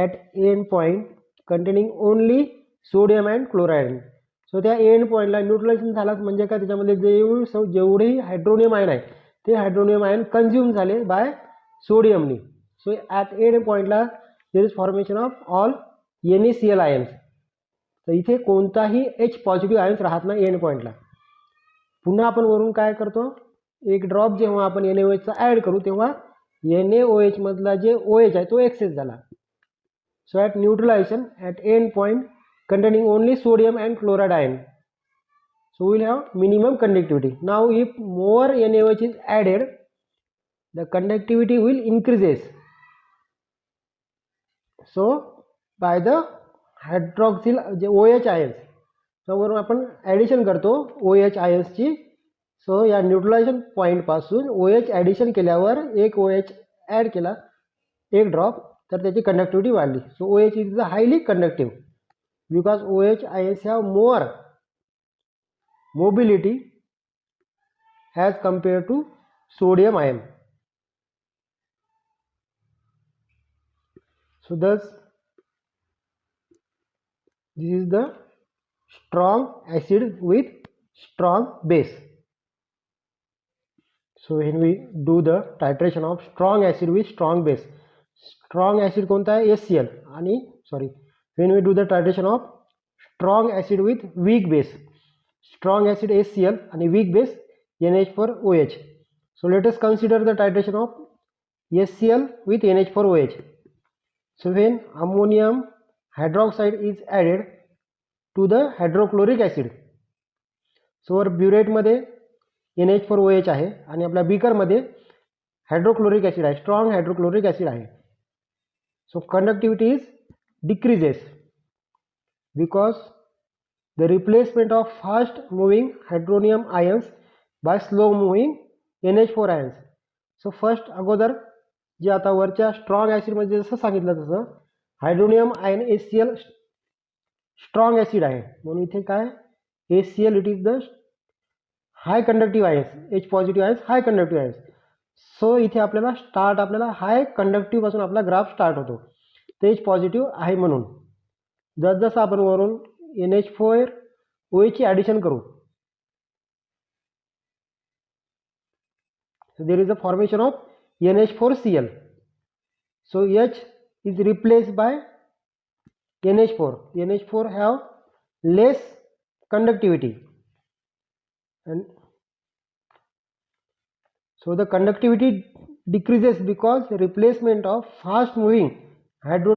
at end point containing only sodium and chloride. सो त्या and पॉईंटला neutralisation झालाच म्हणजे काय, त्याच्यामध्ये जेवढेही हायड्रोनियम आयन आहे ते हायड्रोनियम आयन कन्झ्युम झाले बाय सोडियमनी. सो ॲट एंड पॉईंटला there is formation of all NaCl ions. तर इथे कोणताही H पॉझिटिव्ह आयन्स राहत नाही एंड पॉईंटला. पुन्हा आपण वरून काय करतो, एक ड्रॉप जेव्हा आपण NaOHचा ॲड करू तेव्हा NaOH मधला जे OH आहे तो एक्सेस झाला. So at neutralisation at and point containing only sodium and chloride ion, so we will have minimum conductivity. Now if more NaOH is added, the conductivity will increases. So by the hydroxyl OH ions, so वरून आपण addition करतो OH ionsची. सो या neutralisation पॉईंटपासून OH addition केल्यावर एक OH add केला एक drop, तर त्याची कंडक्टिव्हिटी वाढली. सो OH is the highly conductive because OH ions have more mobility as compared to sodium ion. So thus this is the strong acid with strong base. So when we do the titration of strong acid with strong base, strong acid कोणता आहे HCl आणि when we do the titration of strong acid with weak base, strong acid HCl and weak base NH4OH. So let us consider the titration of HCl with NH4OH. So when ammonium hydroxide is added to the hydrochloric acid, so burette मध्ये NH4OH आहे आणि आपल्या बीकरमध्ये hydrochloric acid आहे, strong hydrochloric acid आहे. So conductivity is decreases because the replacement of fast moving hydronium ions by slow moving NH4 ions. So first अगोदर जे आता वरच्या स्ट्रॉंग ॲसिडमध्ये जसं सांगितलं तसं hydronium ion HCl strong acid आहे म्हणून इथे काय HCl it is the high conductive ions, H positive ions high conductive ions. So इथे आपल्याला हाय कंडक्टिव्ह पासून आपला ग्राफ स्टार्ट होतो, H पॉझिटिव्ह आहे म्हणून. जसं आपण वरून NH4OH ची ॲडिशन करू, so there is a formation of NH4Cl. So H is replaced by NH4. NH4 have less conductivity, and so the conductivity decreases because replacement of fast moving hydro